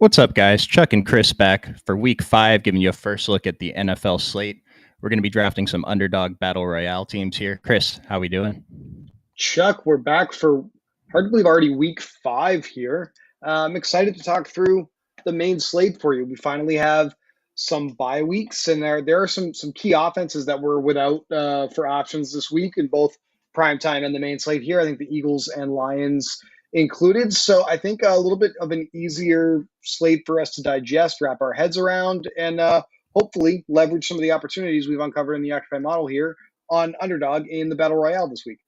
What's up, guys? Chuck and Chris back for week 5, giving you a first look at the NFL slate. We're going to be drafting some Underdog Battle Royale teams here. Chris, how we doing? Chuck, we're back for hard to believe already week 5 here. I'm excited to talk through the main slate for you. We finally have some bye weeks, and there are some key offenses that were without for options this week in both primetime and the main slate here. I think the Eagles and Lions included. So I think a little bit of an easier slate for us to digest, wrap our heads around, and hopefully leverage some of the opportunities we've uncovered in the Occupy model here on Underdog in the Battle Royale this week.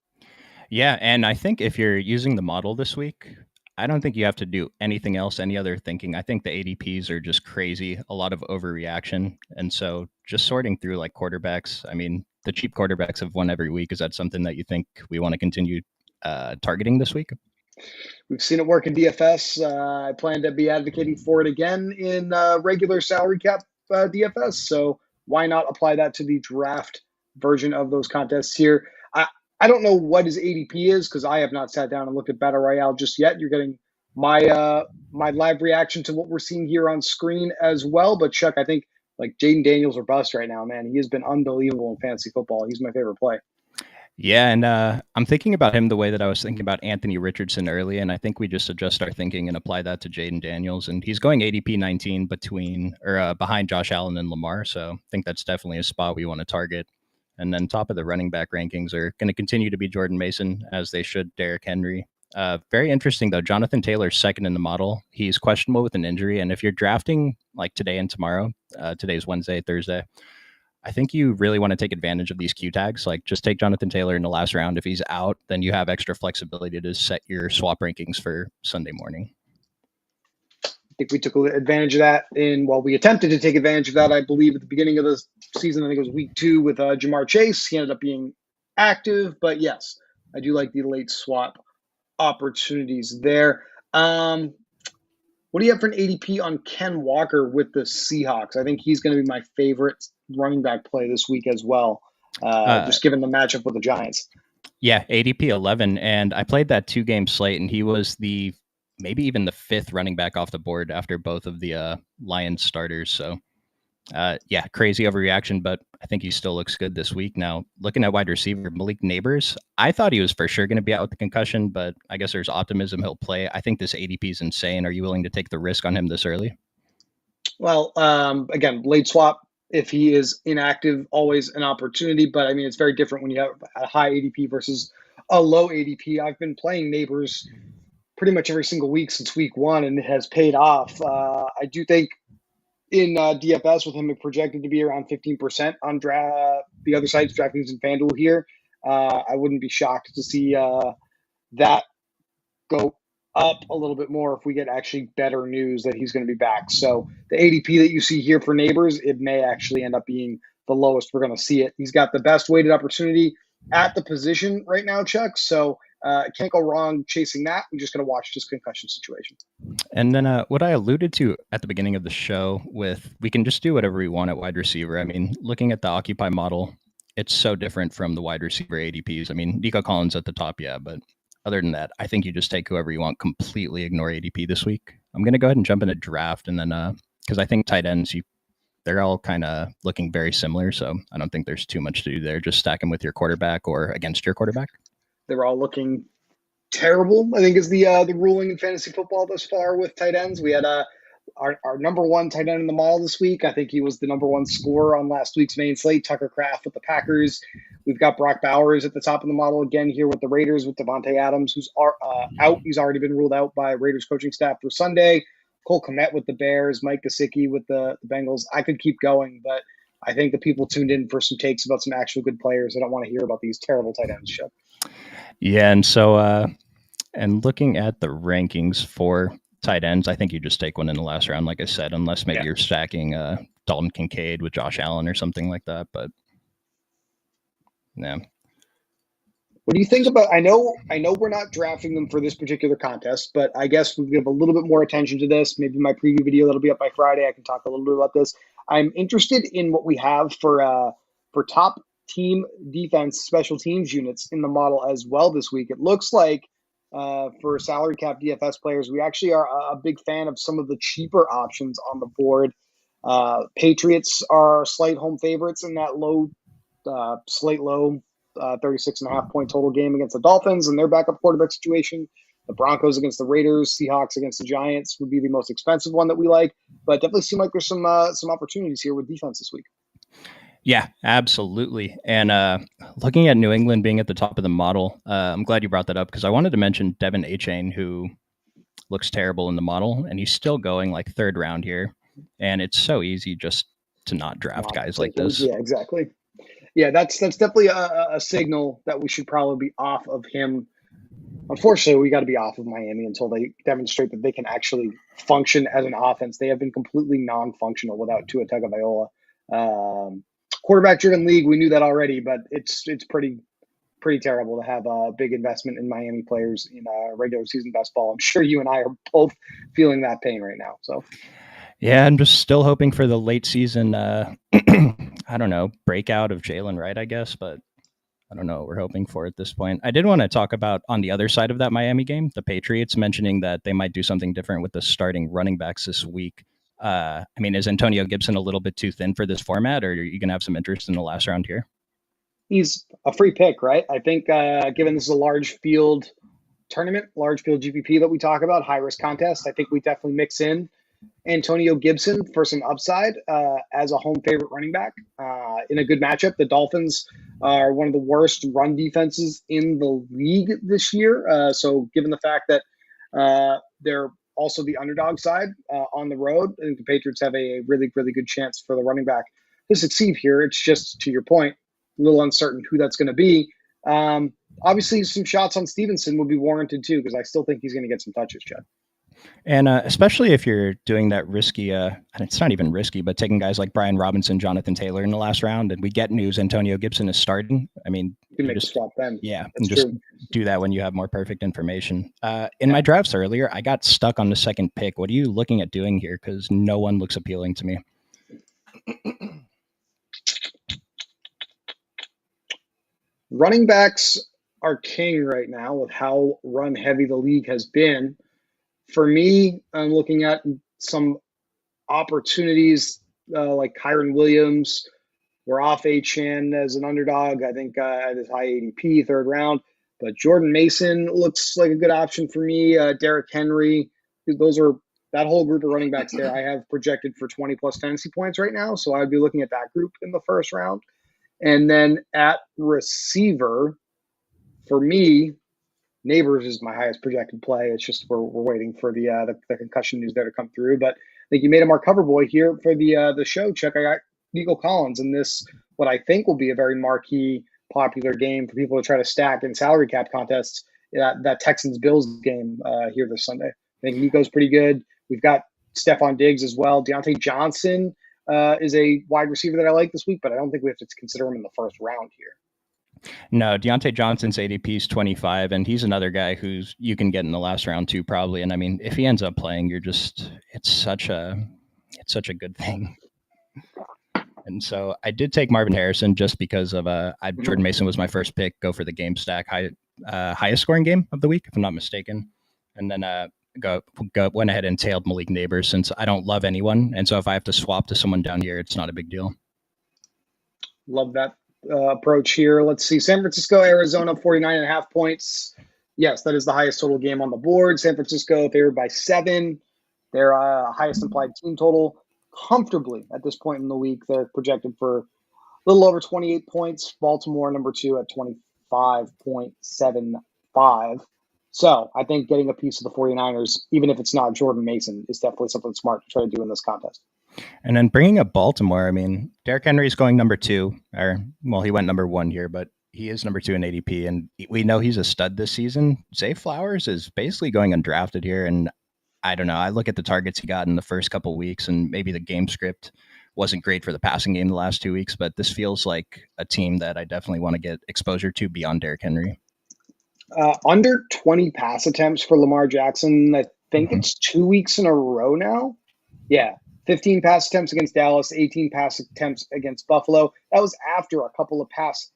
Yeah, and I think if you're using the model this week, I don't think you have to do anything else, any other thinking. I think the ADPs are just crazy, a lot of overreaction. And so just sorting through like quarterbacks, I mean, the cheap quarterbacks have won every week. Is that something that you think we want to continue targeting this week? We've seen it work in DFS. I plan to be advocating for it again in regular salary cap DFS. So why not apply that to the draft version of those contests here? I don't know what his ADP is because I have not sat down and looked at Battle Royale just yet. You're getting my live reaction to what we're seeing here on screen as well. But Chuck, I think like Jaden Daniels or bust right now, man. He has been unbelievable in fantasy football. He's my favorite play. Yeah, and I'm thinking about him the way that I was thinking about Anthony Richardson early, and I think we just adjust our thinking and apply that to Jaden Daniels. And he's going ADP 19 behind Josh Allen and Lamar, so I think that's definitely a spot we want to target. And then top of the running back rankings are going to continue to be Jordan Mason, as they should Derrick Henry. Very interesting though. Jonathan Taylor's second in the model. He's questionable with an injury, and if you're drafting like today and tomorrow, today's Wednesday, Thursday. I think you really want to take advantage of these Q tags. Like just take Jonathan Taylor in the last round. If he's out, then you have extra flexibility to set your swap rankings for Sunday morning. I think we took advantage of that we attempted to take advantage of that, I believe, at the beginning of the season. I think it was week 2 with Jamar Chase. He ended up being active, but yes, I do like the late swap opportunities there. What do you have for an ADP on Ken Walker with the Seahawks? I think he's going to be my favorite running back play this week as well, just given the matchup with the Giants. Yeah, ADP 11. And I played that 2-game slate, and he was maybe even the 5th running back off the board after both of the Lions starters. So, yeah, crazy overreaction, but I think he still looks good this week. Now, looking at wide receiver, Malik Neighbors, I thought he was for sure going to be out with the concussion, but I guess there's optimism he'll play. I think this ADP is insane. Are you willing to take the risk on him this early? Well, again, late swap, if he is inactive, always an opportunity. But I mean, it's very different when you have a high ADP versus a low ADP. I've been playing Neighbors pretty much every single week since week 1, and it has paid off. I do think in DFS with him projected to be around 15% on the other sites, DraftKings and FanDuel here. I wouldn't be shocked to see that go up a little bit more if we get actually better news that he's going to be back. So the ADP that you see here for Neighbors, it may actually end up being the lowest we're going to see it. He's got the best weighted opportunity at the position right now, Chuck. So can't go wrong chasing that. We're just going to watch this concussion situation. And then what I alluded to at the beginning of the show we can just do whatever we want at wide receiver. I mean, looking at the Occupy model, it's so different from the wide receiver ADPs. I mean, Nico Collins at the top, yeah, but other than that, I think you just take whoever you want, completely ignore ADP this week. I'm going to go ahead and jump in a draft, and then because I think tight ends, they're all kind of looking very similar, so I don't think there's too much to do there. Just stack them with your quarterback or against your quarterback. They're all looking terrible, I think, is the ruling in fantasy football thus far with tight ends. We had our number 1 tight end in the model this week. I think he was the number 1 scorer on last week's main slate, Tucker Kraft with the Packers. We've got Brock Bowers at the top of the model again here with the Raiders with Devontae Adams, who's out. He's already been ruled out by Raiders coaching staff for Sunday. Cole Kmet with the Bears, Mike Gesicki with the Bengals. I could keep going, but I think the people tuned in for some takes about some actual good players. I don't want to hear about these terrible tight ends, Chuck. Yeah, and so and looking at the rankings for tight ends, I think you just take one in the last round, like I said, unless maybe you're stacking Dalton Kincaid with Josh Allen or something like that. But yeah. What do you think about? I know we're not drafting them for this particular contest, but I guess we give a little bit more attention to this. Maybe my preview video that'll be up by Friday, I can talk a little bit about this. I'm interested in what we have for top team defense special teams units in the model as well this week. It looks like for salary cap DFS players. We actually are a big fan of some of the cheaper options on the board. Patriots are slight home favorites in that slate low 36.5 point total game against the Dolphins and their backup quarterback situation. The Broncos against the Raiders, Seahawks against the Giants would be the most expensive one that we like, but definitely seem like there's some opportunities here with defense this week. Yeah, absolutely. And looking at New England being at the top of the model, I'm glad you brought that up because I wanted to mention Devin Achane, who looks terrible in the model, and he's still going like third round here. And it's so easy just to not draft guys like this. Yeah, exactly. Yeah, that's definitely a signal that we should probably be off of him. Unfortunately, we got to be off of Miami until they demonstrate that they can actually function as an offense. They have been completely non-functional without Tua Tagovailoa. Quarterback-driven league, we knew that already, but it's pretty terrible to have a big investment in Miami players in regular season best ball. I'm sure you and I are both feeling that pain right now. So, yeah, I'm just still hoping for the late season. I don't know, breakout of Jalen Wright, I guess, but I don't know what we're hoping for at this point. I did want to talk about on the other side of that Miami game, the Patriots mentioning that they might do something different with the starting running backs this week. I mean, is Antonio Gibson a little bit too thin for this format, or are you going to have some interest in the last round here? He's a free pick, right? I think given this is a large field tournament, large field GPP that we talk about, high risk contest, I think we definitely mix in Antonio Gibson for some upside as a home favorite running back in a good matchup. The Dolphins are one of the worst run defenses in the league this year. So given the fact that they're also the underdog side on the road, I think the Patriots have a really, really good chance for the running back to succeed here. It's just, to your point, a little uncertain who that's going to be. Obviously, some shots on Stevenson would be warranted too, because I still think he's going to get some touches, Chad. And especially if you're doing that risky, and it's not even risky, but taking guys like Brian Robinson, Jonathan Taylor in the last round, and we get news Antonio Gibson is starting. I mean, you can make a swap then. Yeah, and just do that when you have more perfect information. In my drafts earlier, I got stuck on the second pick. What are you looking at doing here? Because no one looks appealing to me. Running backs are king right now with how run heavy the league has been. For me, I'm looking at some opportunities like Kyron Williams. We're off Achane as an underdog, I think at his high ADP, third round. But Jordan Mason looks like a good option for me. Derrick Henry. That whole group of running backs there I have projected for 20 plus fantasy points right now. So I'd be looking at that group in the first round. And then at receiver, for me, Neighbors is my highest projected play. It's just we're waiting for the concussion news there to come through. But I think you made him our cover boy here for the show, Chuck. I got Nico Collins in this, what I think will be a very marquee, popular game for people to try to stack in salary cap contests. That Texans-Bills game here this Sunday. I think Nico's pretty good. We've got Stephon Diggs as well. Deontay Johnson is a wide receiver that I like this week, but I don't think we have to consider him in the first round here. No, Deontay Johnson's ADP is 25, and he's another guy who's you can get in the last round too, probably. And I mean, if he ends up playing, it's such a good thing. And so I did take Marvin Harrison just because of Jordan Mason was my first pick. Go for the game stack, highest scoring game of the week, if I'm not mistaken. And then went ahead and tailed Malik Neighbors since I don't love anyone, and so if I have to swap to someone down here, it's not a big deal. Love that approach here. Let's see. San Francisco, Arizona, 49.5 points. Yes, that is the highest total game on the board. San Francisco favored by 7. Their highest implied team total comfortably at this point in the week. They're projected for a little over 28 points. Baltimore, number 2 at 25.75. So I think getting a piece of the 49ers, even if it's not Jordan Mason, is definitely something smart to try to do in this contest. And then bringing up Baltimore, I mean, Derrick Henry is going number 2, he went number 1 here, but he is number 2 in ADP, and we know he's a stud this season. Zay Flowers is basically going undrafted here, and I don't know. I look at the targets he got in the first couple of weeks, and maybe the game script wasn't great for the passing game the last 2 weeks, but this feels like a team that I definitely want to get exposure to beyond Derrick Henry. Under 20 pass attempts for Lamar Jackson. I think it's 2 weeks in a row now. Yeah. 15 pass attempts against Dallas, 18 pass attempts against Buffalo. That was after a couple of pass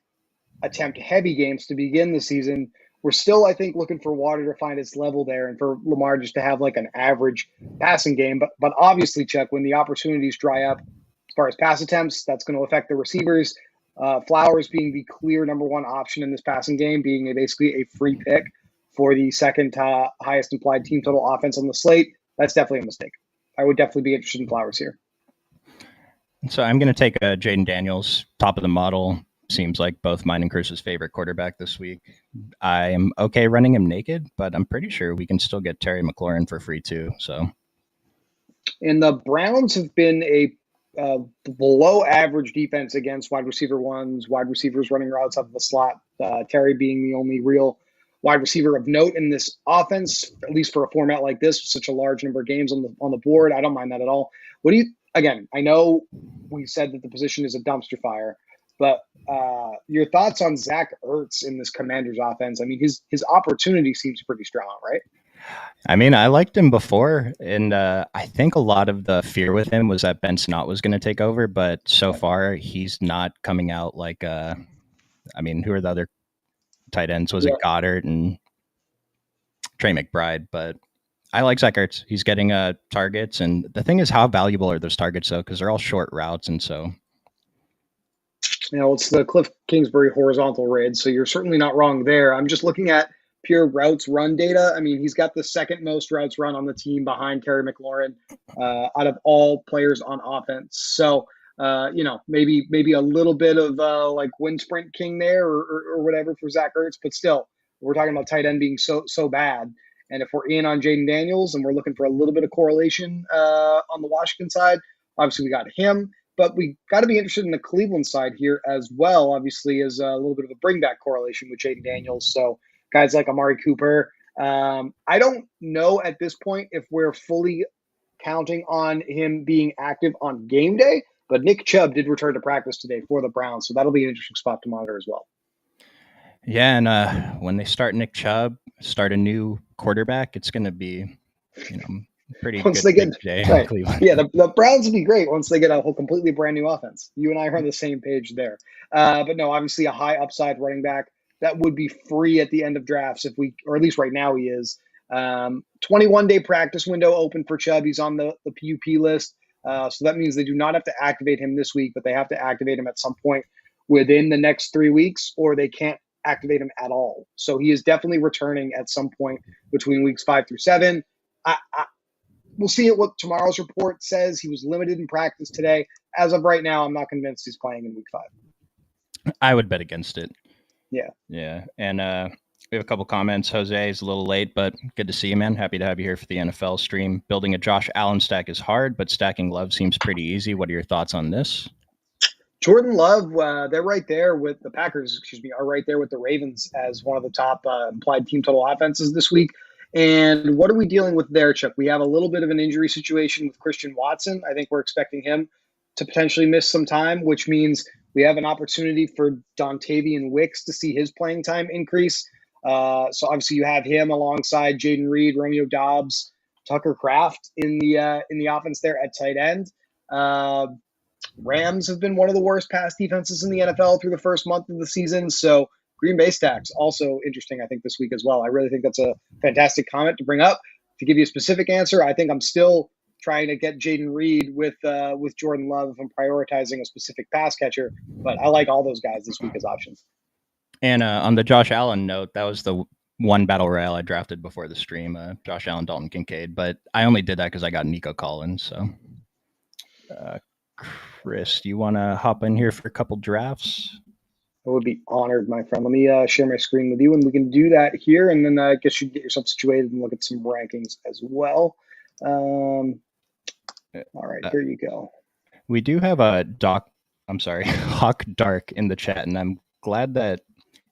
attempt heavy games to begin the season. we're still, I think, looking for Water to find its level there and for Lamar just to have like an average passing game. But obviously, Chuck, when the opportunities dry up as far as pass attempts, that's going to affect the receivers. Flowers being the clear number one option in this passing game, being basically a free pick for the second highest implied team total offense on the slate. That's definitely a mistake. I would definitely be interested in Flowers here. So I'm going to take Jaden Daniels, top of the model. Seems like both mine and Chris's favorite quarterback this week. I am okay running him naked, but I'm pretty sure we can still get Terry McLaurin for free too. So, and the Browns have been a below average defense against wide receiver ones, wide receivers running routes out of the slot. Terry being the only real wide receiver of note in this offense, at least for a format like this, such a large number of games on the board. I don't mind that at all. What do you? Again, I know we said that the position is a dumpster fire, but your thoughts on Zach Ertz in this Commanders offense? I mean, his opportunity seems pretty strong, right? I mean, I liked him before, and I think a lot of the fear with him was that Ben Snott was going to take over, but so far he's not coming out like. I mean, who are the other tight ends? Was it Goddard and Trey McBride? But I like Zach Ertz. He's getting targets, and the thing is, how valuable are those targets though? Because they're all short routes, and so. It's the Cliff Kingsbury horizontal raid, so you're certainly not wrong there. I'm just looking at pure routes run data. I mean, he's got the second most routes run on the team behind Terry McLaurin out of all players on offense. So, maybe a little bit of like wind sprint king there or whatever for Zach Ertz, but still, we're talking about tight end being so bad. And if we're in on Jaden Daniels and we're looking for a little bit of correlation on the Washington side, obviously we got him. But we got to be interested in the Cleveland side here as well, obviously, as a little bit of a bring back correlation with Jaden Daniels. So guys like Amari Cooper. I don't know at this point if we're fully counting on him being active on game day, but Nick Chubb did return to practice today for the Browns. So that'll be an interesting spot to monitor as well. Yeah, and when they start Nick Chubb, start a new quarterback, it's going to be, pretty once good they get day right. Cleveland. Yeah, the Browns would be great once they get a whole completely brand new offense. You and I are on the same page there. But no, obviously a high upside running back that would be free at the end of drafts or at least right now he is. 21-day practice window open for Chubb. He's on the PUP list. So that means they do not have to activate him this week, but they have to activate him at some point within the next 3 weeks, or they can't activate him at all. So he is definitely returning at some point between weeks 5 through 7. We'll see what tomorrow's report says. He was limited in practice today. As of right now, I'm not convinced he's playing in week 5. I would bet against it. Yeah. Yeah. And we have a couple comments. Jose is a little late, but good to see you, man. Happy to have you here for the NFL stream. Building a Josh Allen stack is hard, but stacking Love seems pretty easy. What are your thoughts on this? Jordan Love, they're right there with the Packers, are right there with the Ravens as one of the top implied team total offenses this week. And what are we dealing with there, Chuck? We have a little bit of an injury situation with Christian Watson. I think we're expecting him to potentially miss some time, which means we have an opportunity for Dontavian Wicks to see his playing time increase. So obviously you have him alongside Jaden Reed, Romeo Doubs, Tucker Kraft in the offense there at tight end. Rams have been one of the worst pass defenses in the NFL through the first month of the season. So Green Bay stacks also interesting, I think, this week as well. I really think that's a fantastic comment to bring up. To give you a specific answer, I think I'm still trying to get Jaden Reed with Jordan Love if I'm prioritizing a specific pass catcher. But I like all those guys this week as options. And on the Josh Allen note, that was the one battle royale I drafted before the stream, Josh Allen, Dalton Kincaid. But I only did that because I got Nico Collins. So, Chris, do you want to hop in here for a couple drafts? I would be honored, my friend. Let me share my screen with you, and we can do that here. And then I guess you get yourself situated and look at some rankings as well. All right, here you go. We do have a Hawk Dark in the chat, and I'm glad that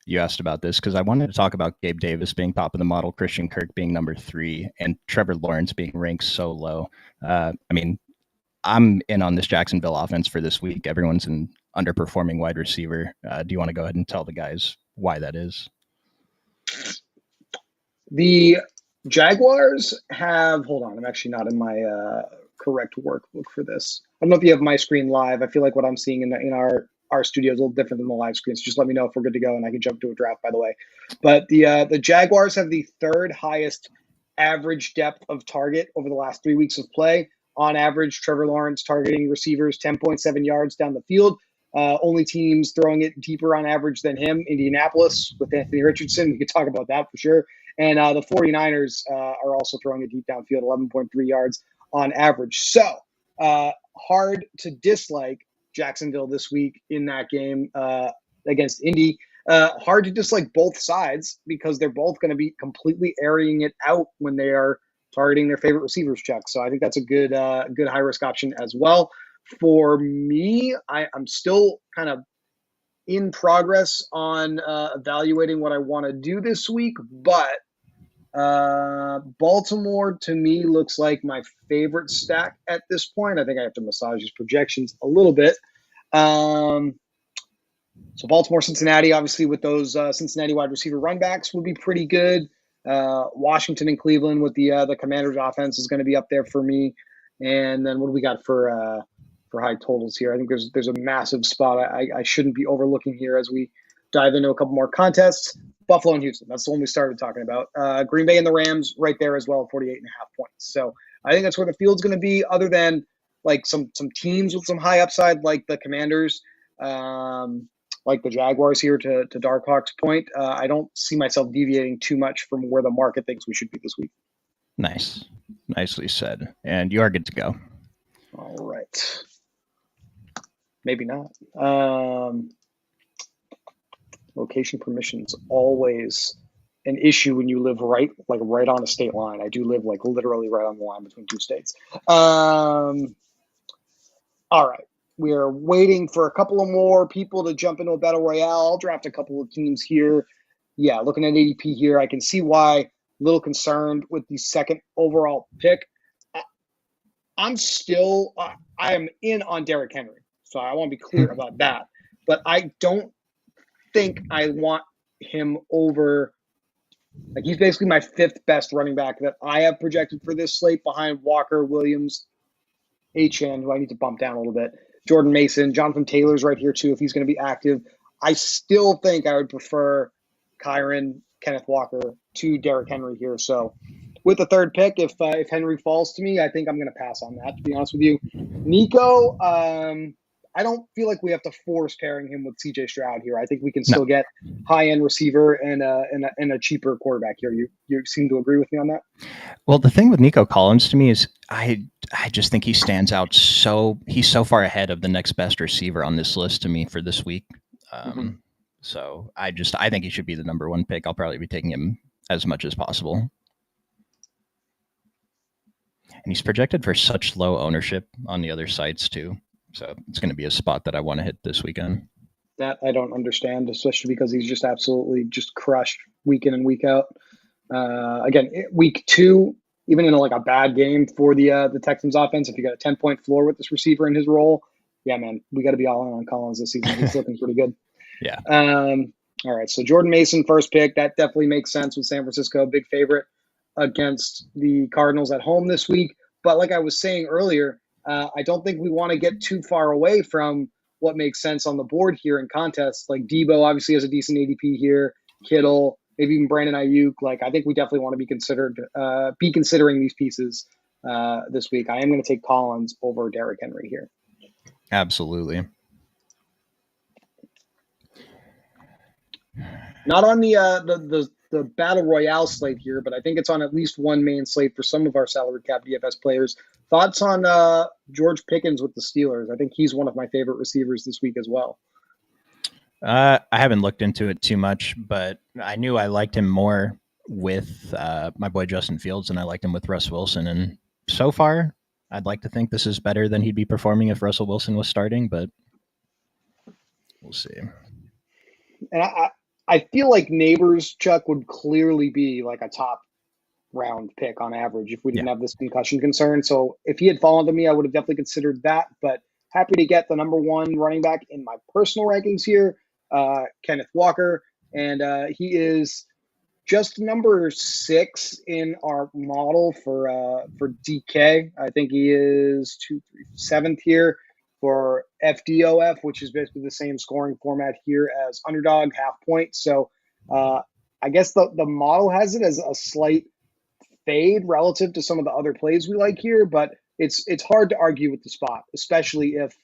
you asked about this because I wanted to talk about Gabe Davis being top of the model, Christian Kirk being number 3, and Trevor Lawrence being ranked so low. I mean, I'm in on this Jacksonville offense for this week. Everyone's an underperforming wide receiver. Do you want to go ahead and tell the guys why that is? The Jaguars have, hold on, I'm actually not in my correct workbook for this. I don't know if you have my screen live. I feel like what I'm seeing in our our studio is a little different than the live screen. So just let me know if we're good to go, and I can jump to a draft, by the way. But the Jaguars have the third highest average depth of target over the last 3 weeks of play. On average, Trevor Lawrence targeting receivers 10.7 yards down the field. Only teams throwing it deeper on average than him, Indianapolis with Anthony Richardson. We could talk about that for sure. And the 49ers are also throwing it deep downfield, 11.3 yards on average. So hard to dislike Jacksonville this week in that game against Indy. Hard to dislike both sides because they're both going to be completely airing it out when they are targeting their favorite receivers check. So I think that's a good high risk option as well. For me, I'm still kind of in progress on evaluating what I want to do this week, but Baltimore to me looks like my favorite stack at this point. I think I have to massage these projections a little bit. So Baltimore, Cincinnati, obviously with those Cincinnati wide receiver run backs would be pretty good. Washington and Cleveland with the Commanders offense is going to be up there for me. And then what do we got for high totals here? I think there's a massive spot I shouldn't be overlooking here as we dive into a couple more contests. Buffalo and Houston, that's the one we started talking about. Green Bay and the Rams right there as well, 48.5 points. So I think that's where the field's going to be, other than like some teams with some high upside like the Commanders, like the Jaguars here to Darkhawk's point. I don't see myself deviating too much from where the market thinks we should be this week. Nice. Nicely said. And you are good to go. All right. Maybe not. Location permissions always an issue when you live right on a state line. I do live like literally right on the line between two states. All right. We are waiting for a couple of more people to jump into a battle royale. I'll draft a couple of teams here. Yeah, looking at ADP here, I can see why a little concerned with the second overall pick. I am in on Derrick Henry. So I want to be clear about that. But I don't think I want him over. Like, he's basically my fifth best running back that I have projected for this slate, behind Walker, Williams, Achane, who I need to bump down a little bit, Jordan Mason, Jonathan Taylor's right here too if he's going to be active. I still think I would prefer Kyron, Kenneth Walker to Derrick Henry here. So with the third pick, if Henry falls to me, I think I'm going to pass on that, to be honest with you. Nico, I don't feel like we have to force pairing him with CJ Stroud here. I think we can still get high-end receiver and a cheaper quarterback here. You seem to agree with me on that? Well, the thing with Nico Collins to me is I just think he stands out he's so far ahead of the next best receiver on this list to me for this week. So I think he should be the number one pick. I'll probably be taking him as much as possible. And he's projected for such low ownership on the other sites too. So it's going to be a spot that I want to hit this weekend. That I don't understand, especially because he's just absolutely just crushed week in and week out. Again, week 2, even in a bad game for the Texans offense, if you got a 10-point floor with this receiver in his role, yeah, man, we got to be all in on Collins this season. He's looking pretty good. Yeah. All right, so Jordan Mason, first pick. That definitely makes sense with San Francisco, big favorite against the Cardinals at home this week. But like I was saying earlier, I don't think we want to get too far away from what makes sense on the board here in contests. Like Debo obviously has a decent ADP here, Kittle, maybe even Brandon Ayuk. I think we definitely want to be considering these pieces this week. I am going to take Collins over Derrick Henry here. Absolutely. Not on the Battle Royale slate here, but I think it's on at least one main slate for some of our salary cap DFS players. Thoughts on George Pickens with the Steelers? I think he's one of my favorite receivers this week as well. I haven't looked into it too much, but I knew I liked him more with my boy Justin Fields than I liked him with Russ Wilson. And so far, I'd like to think this is better than he'd be performing if Russell Wilson was starting, but we'll see. And I feel like Neighbors, Chuck, would clearly be like a top round pick on average if we didn't have this concussion concern. So if he had fallen to me, I would have definitely considered that. But happy to get the number one running back in my personal rankings here, Kenneth Walker. And he is just number 6 in our model for DK. I think he is 7th here for FDOF, which is basically the same scoring format here as Underdog, half point. So I guess the model has it as a slight fade relative to some of the other plays we like here, but it's hard to argue with the spot, especially if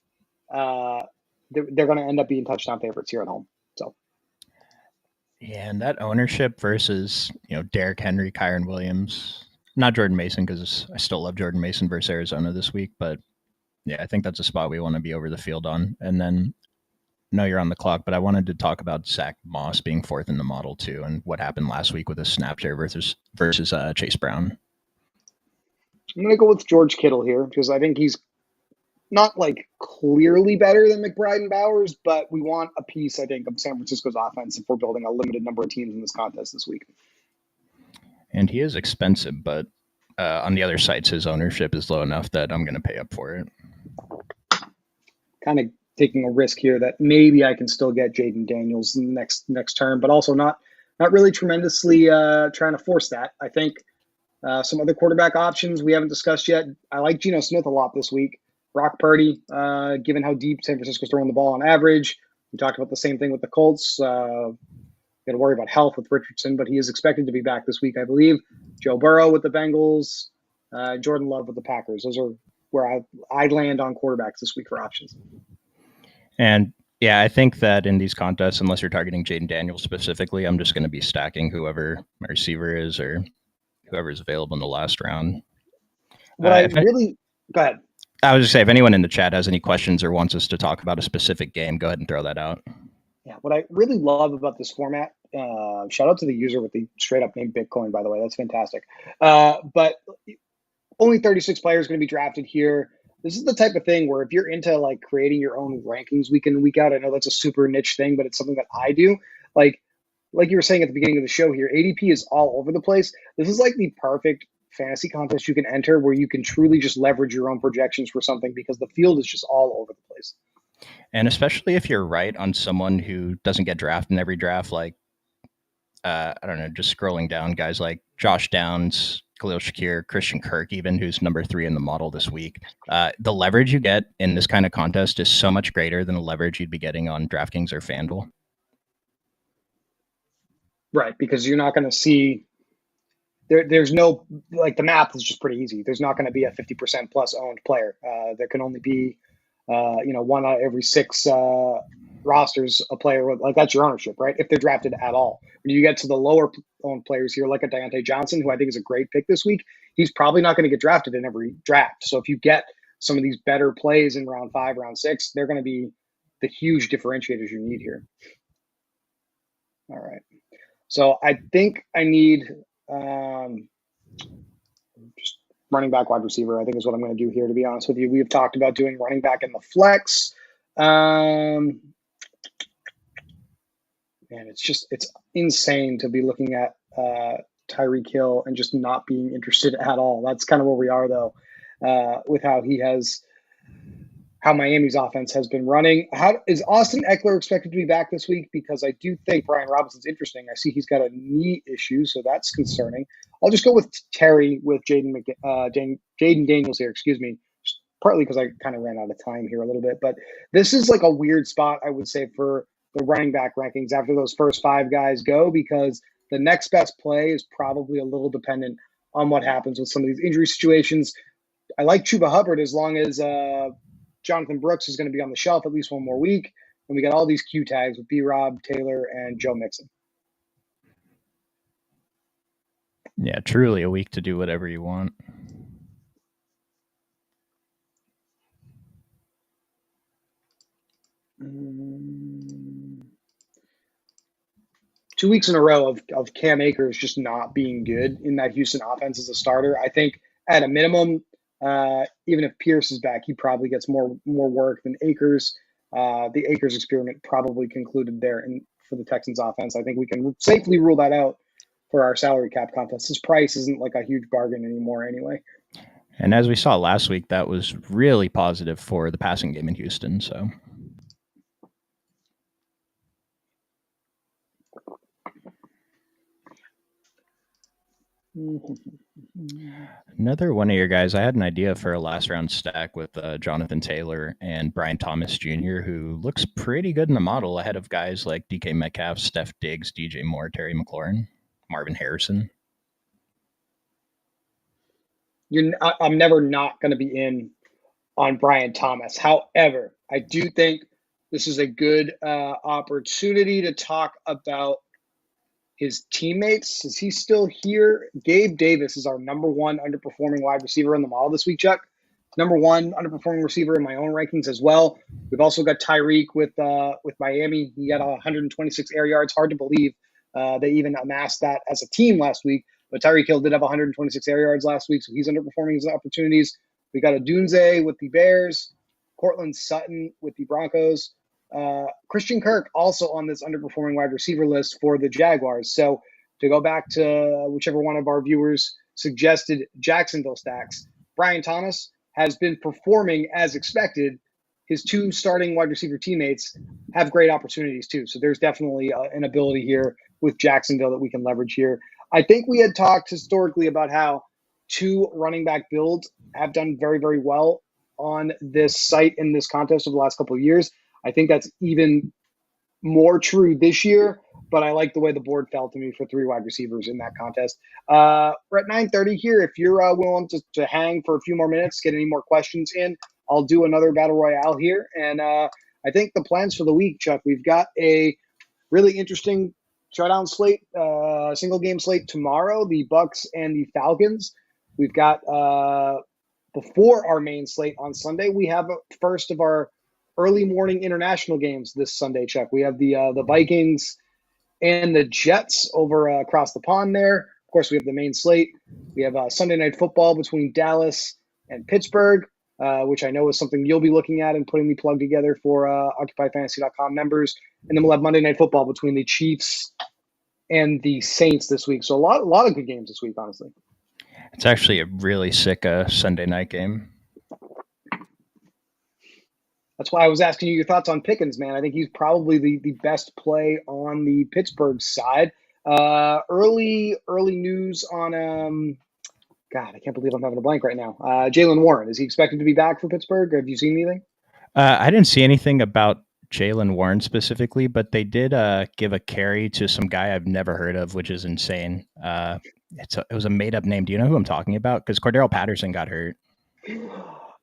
they're going to end up being touchdown favorites here at home. So. Yeah, and that ownership versus Derrick Henry, Kyron Williams, not Jordan Mason because I still love Jordan Mason versus Arizona this week, but yeah, I think that's a spot we want to be over the field on. And then, no, you're on the clock, but I wanted to talk about Zach Moss being fourth in the model too, and what happened last week with his snap share versus Chase Brown. I'm going to go with George Kittle here because I think he's not like clearly better than McBride and Bowers, but we want a piece, I think, of San Francisco's offense if we're building a limited number of teams in this contest this week. And he is expensive, but on the other sites, his ownership is low enough that I'm going to pay up for it. Kind of taking a risk here that maybe I can still get Jaden Daniels in the next term, but also not really tremendously trying to force that. I think some other quarterback options we haven't discussed yet. I like Geno Smith a lot this week. Brock Purdy, given how deep San Francisco's throwing the ball on average. We talked about the same thing with the Colts. Got to worry about health with Richardson, but he is expected to be back this week, I believe. Joe Burrow with the Bengals. Jordan Love with the Packers. Those are where I land on quarterbacks this week for options. And yeah, I think that in these contests, unless you're targeting Jaden Daniels specifically, I'm just going to be stacking whoever my receiver is or whoever is available in the last round. Go ahead. I was just say, if anyone in the chat has any questions or wants us to talk about a specific game, go ahead and throw that out. Yeah, what I really love about this format, shout out to the user with the straight up name Bitcoin, by the way. That's fantastic. But only 36 players going to be drafted here. This is the type of thing where if you're into like creating your own rankings week in and week out, I know that's a super niche thing, but it's something that I do. Like you were saying at the beginning of the show here, ADP is all over the place. This is like the perfect fantasy contest you can enter where you can truly just leverage your own projections for something because the field is just all over the place. And especially if you're right on someone who doesn't get drafted in every draft, like, I don't know, just scrolling down, guys like Josh Downs, Khalil Shakir, Christian Kirk, even who's number 3 in the model this week. The leverage you get in this kind of contest is so much greater than the leverage you'd be getting on DraftKings or FanDuel. Right, because you're not going to see there's no, like, the math is just pretty easy. There's not going to be a 50% plus owned player. There can only be, one out of every 6 rosters a player with, like, that's your ownership, right? If they're drafted at all. When you get to the lower owned players here, like a Deontay Johnson, who I think is a great pick this week, he's probably not going to get drafted in every draft. So if you get some of these better plays in round 5, round 6, they're going to be the huge differentiators you need here. All right. So I think I need just running back, wide receiver, I think is what I'm going to do here, to be honest with you. We have talked about doing running back in the flex. Man, it's insane to be looking at Tyreek Hill and just not being interested at all. That's kind of where we are, though, with how Miami's offense has been running. How is Austin Eckler expected to be back this week? Because I do think Brian Robinson's interesting. I see he's got a knee issue, so that's concerning. I'll just go with Terry with Jaden Daniels here, excuse me, just partly because I kind of ran out of time here a little bit. But this is like a weird spot, I would say, for the running back rankings after those first 5 guys go, because the next best play is probably a little dependent on what happens with some of these injury situations. I like Chuba Hubbard as long as Jonathan Brooks is going to be on the shelf at least one more week. And we got all these Q tags with B-Rob, Taylor, and Joe Mixon. Yeah, truly a week to do whatever you want. Two weeks in a row of Cam Akers just not being good in that Houston offense as a starter. I think at a minimum, even if Pierce is back, he probably gets more work than Akers. The Akers experiment probably concluded there for the Texans offense. I think we can safely rule that out for our salary cap contest. His price isn't like a huge bargain anymore anyway. And as we saw last week, that was really positive for the passing game in Houston. So. Another one of your guys, I had an idea for a last round stack with Jonathan Taylor and Brian Thomas Jr., who looks pretty good in the model ahead of guys like DK Metcalf, Steph Diggs, DJ Moore, Terry McLaurin, Marvin Harrison. I'm never not going to be in on Brian Thomas. However, I do think this is a good opportunity to talk about his teammates. Is he still here? Gabe Davis is our number one underperforming wide receiver in the model this week, Chuck. Number one underperforming receiver in my own rankings as well. We've also got Tyreek with Miami. He got 126 air yards. Hard to believe they even amassed that as a team last week. But Tyreek Hill did have 126 air yards last week, so he's underperforming his opportunities. We got a Dunze with the Bears, Cortland Sutton with the Broncos, Christian Kirk also on this underperforming wide receiver list for the Jaguars. So to go back to whichever one of our viewers suggested Jacksonville stacks, Brian Thomas has been performing as expected. His two starting wide receiver teammates have great opportunities too. So there's definitely an ability here with Jacksonville that we can leverage here. I think we had talked historically about how two running back builds have done very, very well on this site in this contest over the last couple of years. I think that's even more true this year, but I like the way the board fell to me for three wide receivers in that contest. We're at 9:30 here. If you're willing to hang for a few more minutes, get any more questions in, I'll do another battle royale here. And I think the plans for the week, Chuck, we've got a really interesting showdown slate, single game slate tomorrow, the Bucks and the Falcons. We've got before our main slate on Sunday, we have a first of our early morning international games this Sunday, Chuck. We have the Vikings and the Jets over across the pond there. Of course, we have the main slate. We have Sunday night football between Dallas and Pittsburgh, which I know is something you'll be looking at and putting the plug together for OccupyFantasy.com members. And then we'll have Monday night football between the Chiefs and the Saints this week. So a lot of good games this week, honestly. It's actually a really sick Sunday night game. That's why I was asking you your thoughts on Pickens, man. I think he's probably the best play on the Pittsburgh side. Early news on God, I can't believe I'm having a blank right now. Jaylen Warren, is he expected to be back for Pittsburgh? Have you seen anything? I didn't see anything about Jaylen Warren specifically, but they did give a carry to some guy I've never heard of, which is insane. It was a made up name. Do you know who I'm talking about? Because Cordero Patterson got hurt.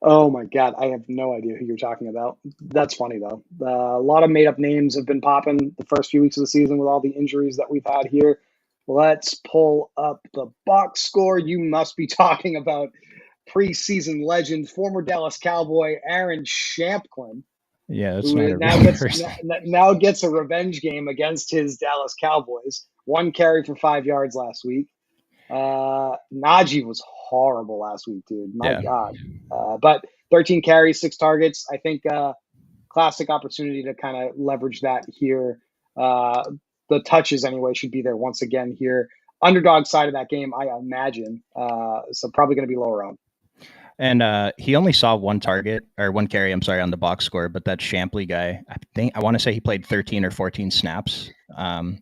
Oh my God, I have no idea who you're talking about. That's funny though. A lot of made up names have been popping the first few weeks of the season with all the injuries that we've had here. Let's pull up the box score. You must be talking about preseason legend, former Dallas Cowboy Aaron Shampklin. Yeah, that's who not now gets a revenge game against his Dallas Cowboys. One carry for 5 yards last week. Najee was horrible last week, dude. My God. But 13 carries, 6 targets. I think classic opportunity to kind of leverage that here. The touches, anyway, should be there once again here. Underdog side of that game, I imagine. So probably going to be lower on. And he only saw one target or one carry, I'm sorry, on the box score. But that Shampklin guy, I want to say he played 13 or 14 snaps,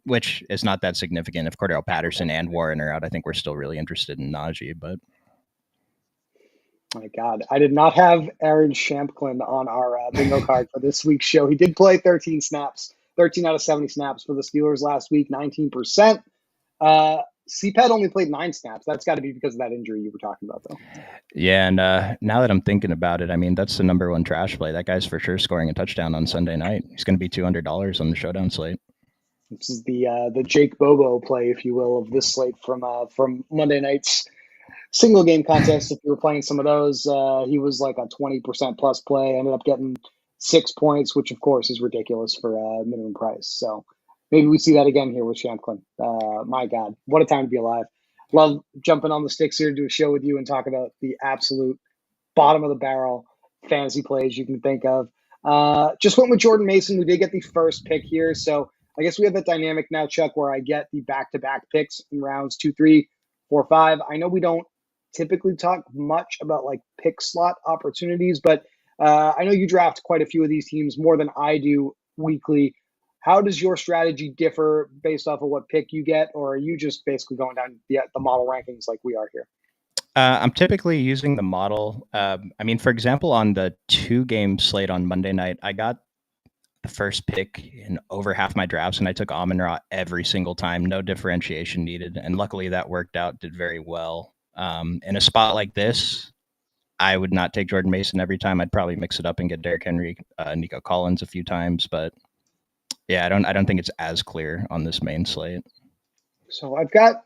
which is not that significant. If Cordero Patterson and Warren are out, I think we're still really interested in Najee. But my God, I did not have Aaron Shampklin on our bingo card for this week's show. He did play 13 snaps, 13 out of 70 snaps for the Steelers last week, 19%. CPED only played 9 snaps. That's got to be because of that injury you were talking about, though. Yeah, and now that I'm thinking about it, I mean, that's the number one trash play. That guy's for sure scoring a touchdown on Sunday night. He's going to be $200 on the showdown slate. This is the Jake Bobo play, if you will, of this slate from Monday night's single game contest. If you were playing some of those, he was like a 20% plus play. Ended up getting 6 points, which of course is ridiculous for a minimum price. So maybe we see that again here with Shampklin. My God, what a time to be alive. Love jumping on the sticks here to do a show with you and talk about the absolute bottom of the barrel fantasy plays you can think of. Just went with Jordan Mason. We did get the first pick here. So I guess we have that dynamic now, Chuck, where I get the back-to-back picks in rounds 2, 3, 4, 5. I know we don't typically talk much about like pick slot opportunities, but I know you draft quite a few of these teams more than I do weekly. How does your strategy differ based off of what pick you get, or are you just basically going down the model rankings like we are here? I'm typically using the model. I mean, for example, on the 2-game slate on Monday night, I got the first pick in over half my drafts, and I took Amon-Ra every single time, no differentiation needed. And luckily that worked out, did very well. In a spot like this, I would not take Jordan Mason every time. I'd probably mix it up and get Derrick Henry, Nico Collins a few times. But yeah, I don't think it's as clear on this main slate. So I've got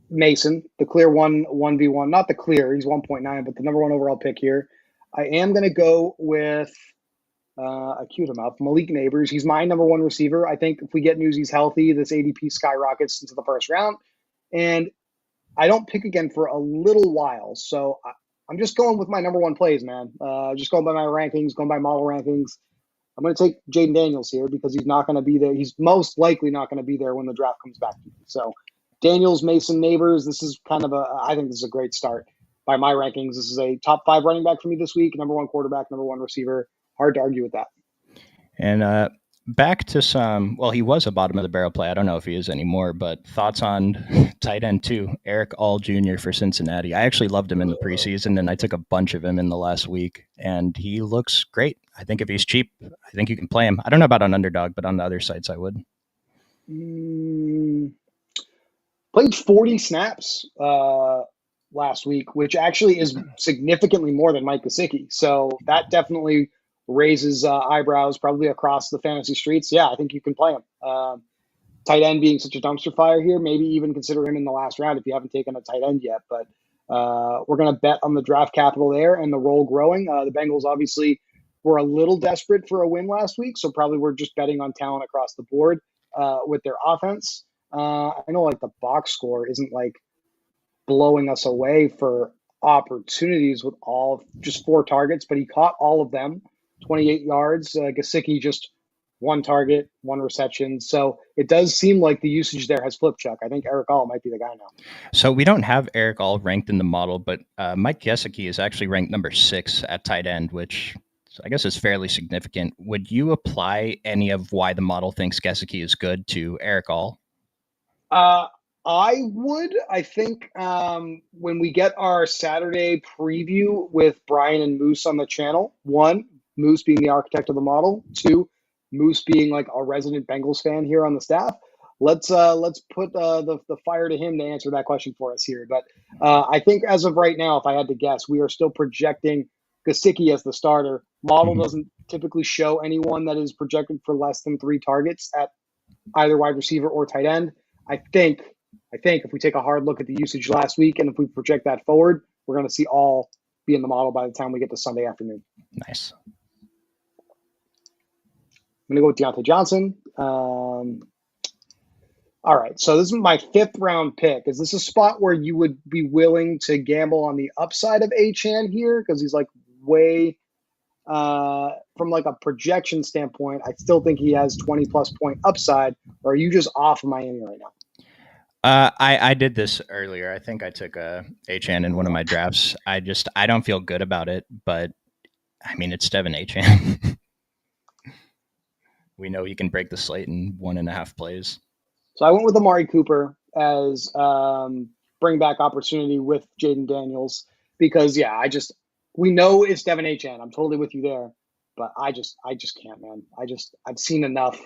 Mason, the clear 1v1, not the clear, he's 1.9, but the number 1 overall pick here. I am going to go with I queued him up. Malik Neighbors. He's my number 1 receiver. I think if we get news he's healthy, this ADP skyrockets into the first round. And I don't pick again for a little while. So I'm just going with my number 1 plays, man. Just going by my rankings, going by model rankings. I'm going to take Jaden Daniels here because he's not going to be there. He's most likely not going to be there when the draft comes back to me. So Daniels, Mason, Neighbors. This is kind of I think this is a great start by my rankings. This is a top 5 running back for me this week. Number 1 quarterback, number 1 receiver. Hard to argue with that. And back to some, well, he was a bottom of the barrel play. I don't know if he is anymore, but thoughts on tight end 2, Eric All Jr. for Cincinnati. I actually loved him in the preseason, and I took a bunch of him in the last week, and he looks great. I think if he's cheap, I think you can play him. I don't know about on Underdog, but on the other sites, I would. Played 40 snaps last week, which actually is significantly more than Mike Gesicki. So that definitely raises eyebrows probably across the fantasy streets. Yeah, I think you can play him. Tight end being such a dumpster fire here, maybe even consider him in the last round if you haven't taken a tight end yet. But we're going to bet on the draft capital there and the role growing. The Bengals obviously were a little desperate for a win last week, so probably we're just betting on talent across the board with their offense. I know like the box score isn't like blowing us away for opportunities with just 4 targets, but he caught all of them, 28 yards. Gesicki just 1 target, 1 reception. So it does seem like the usage there has flipped, Chuck. I think Eric All might be the guy now. So we don't have Eric All ranked in the model, but Mike Gesicki is actually ranked number 6 at tight end, which I guess is fairly significant. Would you apply any of why the model thinks Gesicki is good to Eric All? I would. I think when we get our Saturday preview with Brian and Moose on the channel, 1, Moose being the architect of the model, 2, Moose being like a resident Bengals fan here on the staff. Let's put the fire to him to answer that question for us here. But I think as of right now, if I had to guess, we are still projecting Gesicki as the starter. Model doesn't typically show anyone that is projected for less than 3 targets at either wide receiver or tight end. I think if we take a hard look at the usage last week and if we project that forward, we're going to see All be in the model by the time we get to Sunday afternoon. Nice. I'm going to go with Deontay Johnson. All right, so this is my 5th round pick. Is this a spot where you would be willing to gamble on the upside of Achane here? Because he's like way, from like a projection standpoint, I still think he has 20-plus point upside. Or are you just off Miami right now? I did this earlier. I think I took Achane in one of my drafts. I don't feel good about it, but I mean, it's Devin Achane. We know he can break the slate in 1.5 plays. So I went with Amari Cooper as bring back opportunity with Jaden Daniels because we know it's Devin Achane. I'm totally with you there, but I just can't, man. I've seen enough.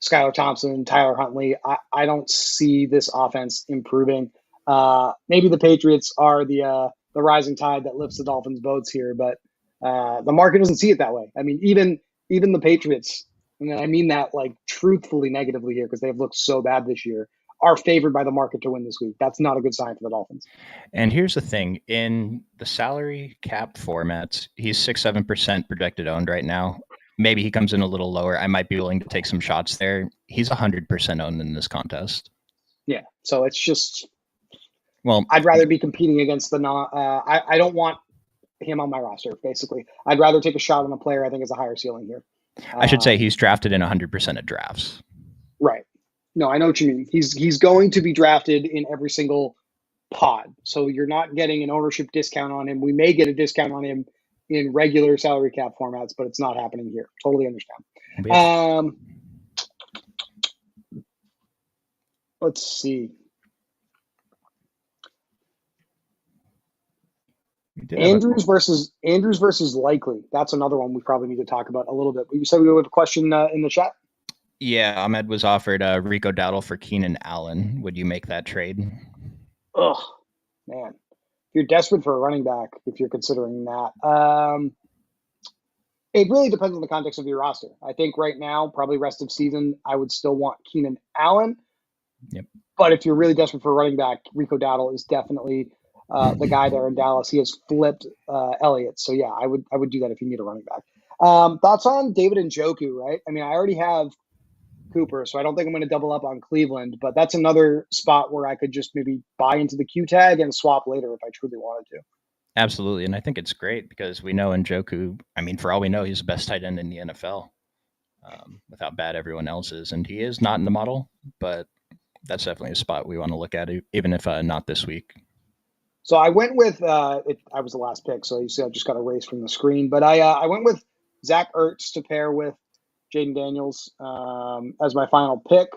Skylar Thompson, Tyler Huntley. I don't see this offense improving. Maybe the Patriots are the rising tide that lifts the Dolphins' boats here, but the market doesn't see it that way. I mean, even the Patriots, and I mean that like truthfully negatively here because they've looked so bad this year, are favored by the market to win this week. That's not a good sign for the Dolphins. And here's the thing. In the salary cap formats, he's 6-7% projected owned right now. Maybe he comes in a little lower. I might be willing to take some shots there. He's 100% owned in this contest. Yeah, so it's just, well, I'd rather be competing against the I don't want him on my roster, basically. I'd rather take a shot on a player I think is a higher ceiling here. I should say he's drafted in 100% of drafts. Right. No, I know what you mean. He's going to be drafted in every single pod. So you're not getting an ownership discount on him. We may get a discount on him in regular salary cap formats, but it's not happening here. Totally understand. Let's see. did have Andrews versus Likely. That's another one we probably need to talk about a little bit. But you said we have a question in the chat. Yeah, Ahmed was offered Rico Dowdle for Keenan Allen. Would you make that trade? Ugh, man. If you're desperate for a running back, if you're considering that, it really depends on the context of your roster. I think right now, probably rest of season, I would still want Keenan Allen. Yep. But if you're really desperate for a running back, Rico Dowdle is definitely the guy there in Dallas. He has flipped Elliott. So yeah, I would do that if you need a running back. Thoughts on David Njoku, right? I mean, I already have Cooper, so I don't think I'm going to double up on Cleveland, but that's another spot where I could just maybe buy into the Q tag and swap later if I truly wanted to. Absolutely. And I think it's great because we know Njoku, I mean, for all we know, he's the best tight end in the NFL with how bad everyone else is. And he is not in the model, but that's definitely a spot we want to look at, even if not this week. So I went with, I was the last pick, so you see I just got erased from the screen, but I went with Zach Ertz to pair with Jaden Daniels as my final pick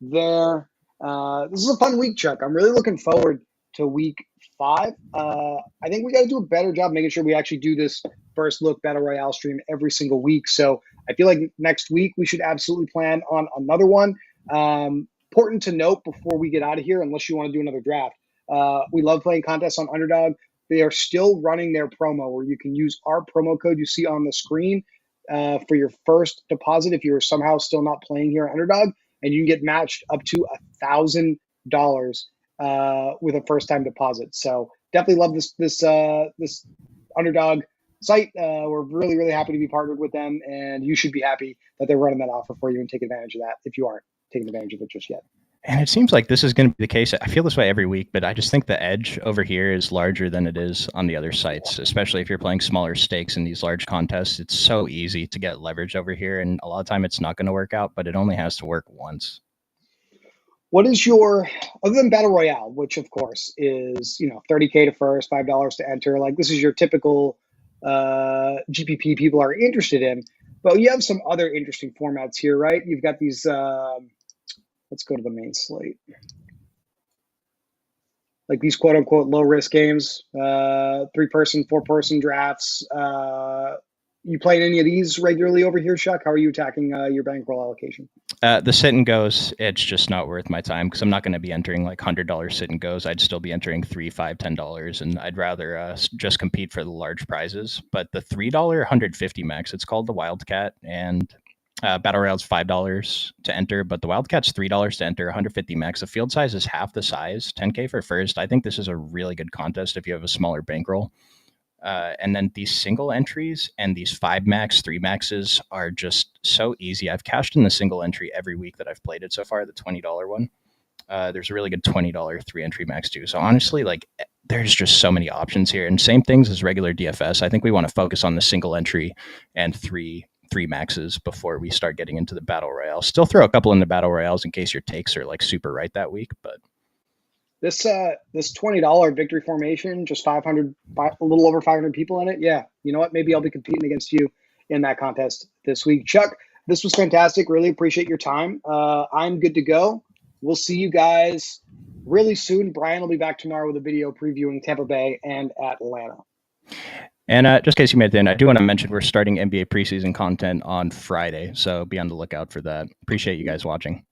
there. This is a fun week, Chuck. I'm really looking forward to week 5. I think we got to do a better job making sure we actually do this first look Battle Royale stream every single week. So I feel like next week we should absolutely plan on another one. Important to note before we get out of here, unless you want to do another draft, we love playing contests on Underdog. They are still running their promo where you can use our promo code you see on the screen for your first deposit if you're somehow still not playing here at Underdog, and you can get matched up to $1,000 with a first-time deposit. So definitely love this Underdog site. We're really, really happy to be partnered with them, and you should be happy that they're running that offer for you and take advantage of that if you aren't taking advantage of it just yet. And it seems like this is going to be the case. I feel this way every week, but I just think the edge over here is larger than it is on the other sites, especially if you're playing smaller stakes in these large contests. It's so easy to get leverage over here, and a lot of time it's not going to work out, but it only has to work once. What is your, other than Battle Royale, which of course is, $30K to first, $5 to enter, like this is your typical GPP people are interested in, but you have some other interesting formats here, right? You've got these, let's go to the main slate. Like these quote unquote low risk games, 3-person, 4-person drafts. You playing any of these regularly over here, Chuck? How are you attacking your bankroll allocation? The sit and goes, it's just not worth my time because I'm not going to be entering like $100 sit and goes. I'd still be entering $3, $5, $10, and I'd rather just compete for the large prizes. But the $3 150 max, it's called the Wildcat, and Battle Royale's $5 to enter, but the Wildcat's $3 to enter, 150 max. The field size is half the size, 10K for first. I think this is a really good contest if you have a smaller bankroll. And then these single entries and these 5 max, 3 maxes are just so easy. I've cashed in the single entry every week that I've played it so far, the $20 one. There's a really good $20 3-entry max too. So honestly, like there's just so many options here, and same things as regular DFS. I think we want to focus on the single entry and three maxes before we start getting into the Battle Royale. Still throw a couple in the Battle Royales in case your takes are like super right that week, but this $20 victory formation, just 500, a little over 500 people in it. Yeah, you know what? Maybe I'll be competing against you in that contest this week. Chuck, this was fantastic. Really appreciate your time. I'm good to go. We'll see you guys really soon. Brian will be back tomorrow with a video previewing Tampa Bay and Atlanta. And just in case you made it in, I do want to mention we're starting NBA preseason content on Friday, so be on the lookout for that. Appreciate you guys watching.